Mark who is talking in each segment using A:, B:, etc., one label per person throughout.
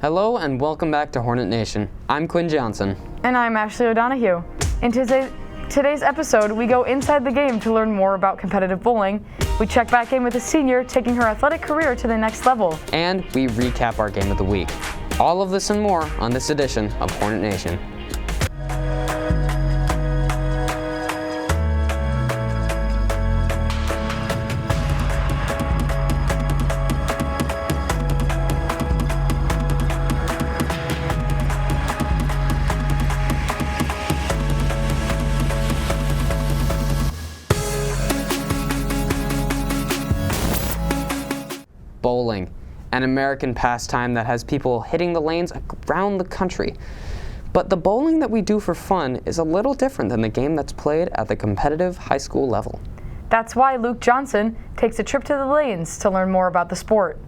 A: Hello and welcome back to Hornet Nation. I'm Quin Johnson.
B: And I'm Ashley O'Donohue. In today's episode, we go inside the game to learn more about competitive bowling. We check back in with a senior taking her athletic career to the next level.
A: And we recap our game of the week. All of this and more on this edition of Hornet Nation. Bowling, an American pastime that has people hitting the lanes around the country. But the bowling that we do for fun is a little different than the game that's played at the competitive high school level.
B: That's why Luke Johnson takes a trip to the lanes to learn more about the sport.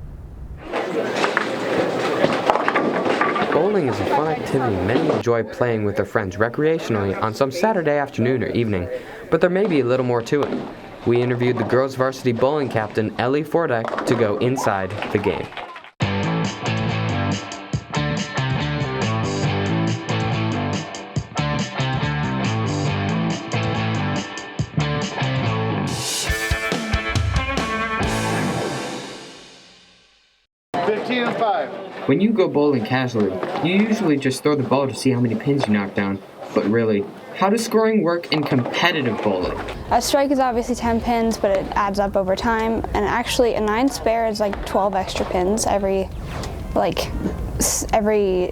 A: Bowling is a fun activity many enjoy playing with their friends recreationally on some Saturday afternoon or evening, but there may be a little more to it. We interviewed the girls' varsity bowling captain, Ellie Fordyk, to go inside the game. When you go bowling casually, you usually just throw the ball to see how many pins you knock down. But really, how does scoring work in competitive bowling?
C: A strike is obviously 10 pins, but it adds up over time. And actually, a 9 spare is like 12 extra pins every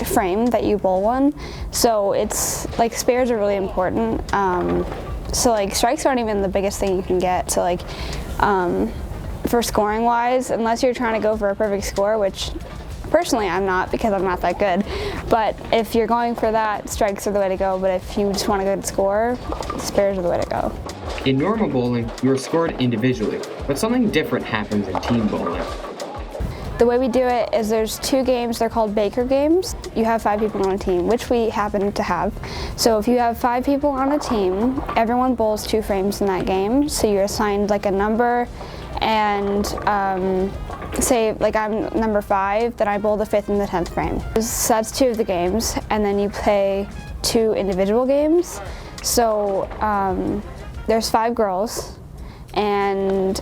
C: frame that you bowl one. So it's like spares are really important. So like strikes aren't even the biggest thing you can get. So like for scoring wise, unless you're trying to go for a perfect score, which personally I'm not because I'm not that good, but if you're going for that, strikes are the way to go. But if you just want a good score, spares are the way to go.
A: In normal bowling, you are scored individually, but something different happens in team bowling.
C: The way we do it is there's 2 games, they're called Baker games. You have 5 people on a team, which we happen to have. So if you have 5 people on a team, everyone bowls 2 frames in that game. So you're assigned like a number and say like I'm number 5, then I bowl the 5th and the 10th frame. So that's 2 of the games, and then you play 2 individual games. So there's 5 girls, and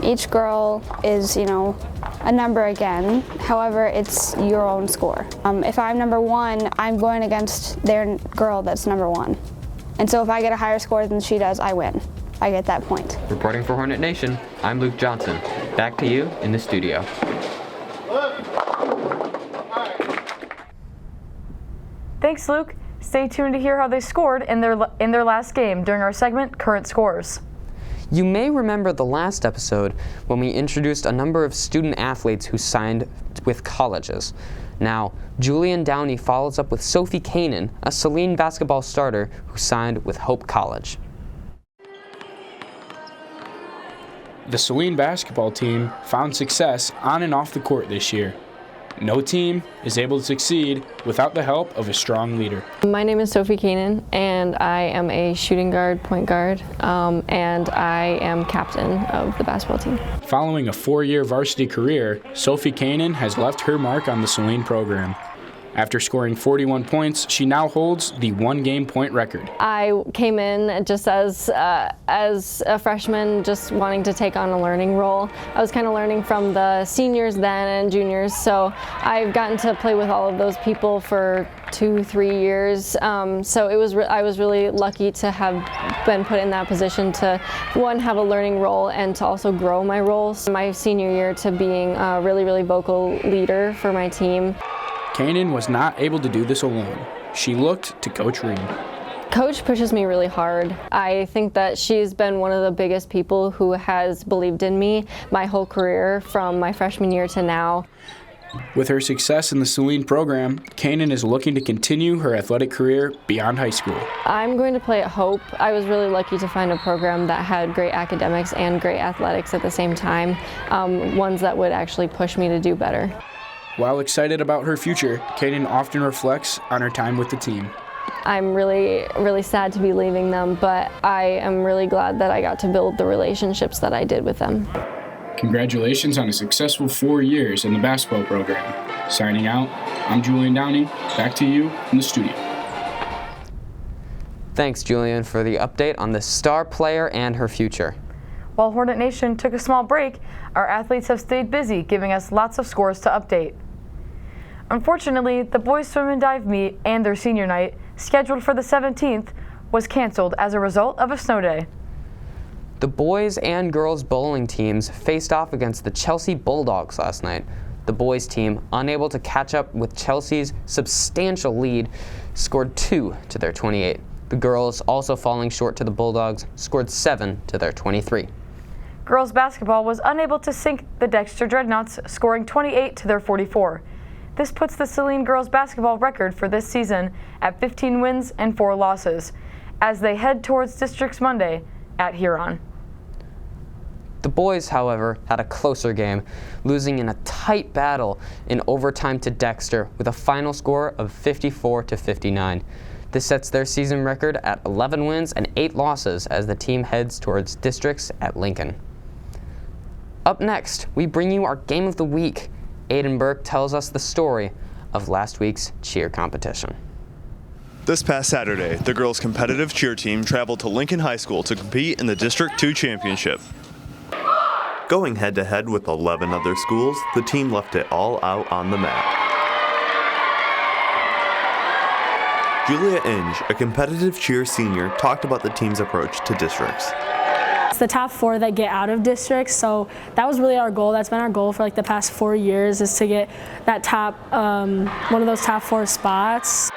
C: each girl is, a number again. However, it's your own score. If I'm number 1, I'm going against their girl that's number 1. And so if I get a higher score than she does, I win. I get that point.
A: Reporting for Hornet Nation, I'm Luke Johnson. Back to you in the studio.
B: Thanks, Luke. Stay tuned to hear how they scored in their last game during our segment, Current Scores.
A: You may remember the last episode when we introduced a number of student athletes who signed with colleges. Now, Julian Downey follows up with Sophie Canen, a Saline basketball starter who signed with Hope College.
D: The Saline basketball team found success on and off the court this year. No team is able to succeed without the help of a strong leader.
E: My name is Sophie Canen, and I am a shooting guard, point guard, and I am captain of the basketball team.
D: Following a 4-year varsity career, Sophie Canen has left her mark on the Saline program. After scoring 41 points, she now holds the 1-game point record.
E: I came in just as a freshman, just wanting to take on a learning role. I was kind of learning from the seniors then and juniors, so I've gotten to play with all of those people for 2-3 years. So I was really lucky to have been put in that position to, one, have a learning role and to also grow my role. So my senior year to being a really, really vocal leader for my team.
D: Canen was not able to do this alone. She looked to Coach Reed.
E: Coach pushes me really hard. I think that she's been one of the biggest people who has believed in me my whole career from my freshman year to now.
D: With her success in the Saline program, Canen is looking to continue her athletic career beyond high school.
E: I'm going to play at Hope. I was really lucky to find a program that had great academics and great athletics at the same time, ones that would actually push me to do better.
D: While excited about her future, Canen often reflects on her time with the team.
E: I'm really, really sad to be leaving them, but I am really glad that I got to build the relationships that I did with them.
D: Congratulations on a successful 4 years in the basketball program. Signing out, I'm Julian Downey. Back to you in the studio.
A: Thanks, Julian, for the update on the star player and her future.
B: While Hornet Nation took a small break, our athletes have stayed busy, giving us lots of scores to update. Unfortunately, the boys swim and dive meet and their senior night, scheduled for the 17th, was canceled as a result of a snow day.
A: The boys and girls bowling teams faced off against the Chelsea Bulldogs last night. The boys team, unable to catch up with Chelsea's substantial lead, scored 2 to their 28. The girls, also falling short to the Bulldogs, scored 7 to their 23.
B: Girls basketball was unable to sink the Dexter Dreadnoughts, scoring 28 to their 44. This puts the Saline girls basketball record for this season at 15 wins and 4 losses, as they head towards Districts Monday at Huron.
A: The boys, however, had a closer game, losing in a tight battle in overtime to Dexter with a final score of 54 to 59. This sets their season record at 11 wins and 8 losses as the team heads towards districts at Lincoln. Up next, we bring you our Game of the Week. Aiden Burke tells us the story of last week's cheer competition.
F: This past Saturday, the girls' competitive cheer team traveled to Lincoln High School to compete in the District 2 Championship. Going head-to-head with 11 other schools, the team left it all out on the mat. Julia Inge, a competitive cheer senior, talked about the team's approach to districts.
G: It's the top 4 that get out of districts, so that was really our goal. That's been our goal for like the past 4 years, is to get that top, one of those top 4 spots.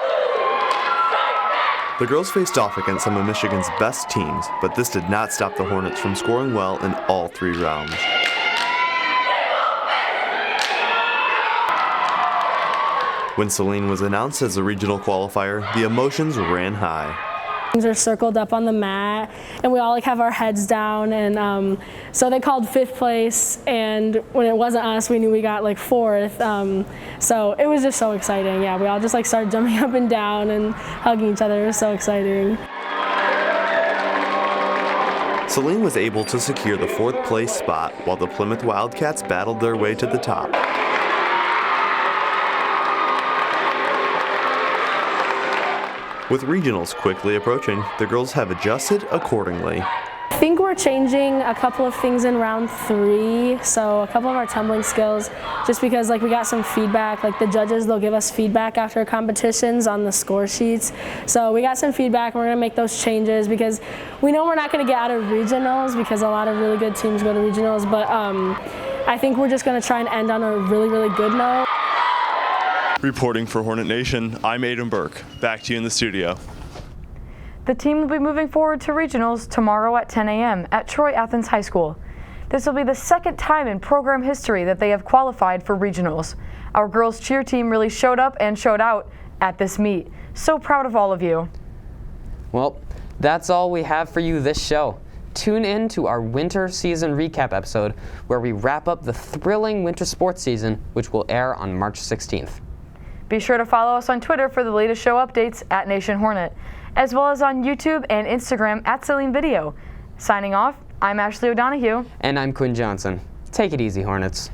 F: The girls faced off against some of Michigan's best teams, but this did not stop the Hornets from scoring well in all 3 rounds. When Saline was announced as the regional qualifier, the emotions ran high.
G: Things are circled up on the mat, and we all like have our heads down, and so they called 5th place, and when it wasn't us, we knew we got like 4th, so it was just so exciting. Yeah, we all just like started jumping up and down and hugging each other. It was so exciting.
F: Saline was able to secure the 4th place spot while the Plymouth Wildcats battled their way to the top. With regionals quickly approaching, the girls have adjusted accordingly.
G: I think we're changing a couple of things in round 3, so a couple of our tumbling skills, just because like we got some feedback, like the judges, they'll give us feedback after competitions on the score sheets. So we got some feedback, and we're gonna make those changes because we know we're not gonna get out of regionals because a lot of really good teams go to regionals, but I think we're just gonna try and end on a really, really good note.
F: Reporting for Hornet Nation, I'm Aiden Burke. Back to you in the studio.
B: The team will be moving forward to regionals tomorrow at 10 a.m. at Troy Athens High School. This will be the 2nd time in program history that they have qualified for regionals. Our girls cheer team really showed up and showed out at this meet. So proud of all of you.
A: Well, that's all we have for you this show. Tune in to our winter season recap episode where we wrap up the thrilling winter sports season, which will air on March 16th.
B: Be sure to follow us on Twitter for the latest show updates at Nation Hornet, as well as on YouTube and Instagram at Saline Video. Signing off, I'm Ashley O'Donoghue.
A: And I'm Quin Johnson. Take it easy, Hornets.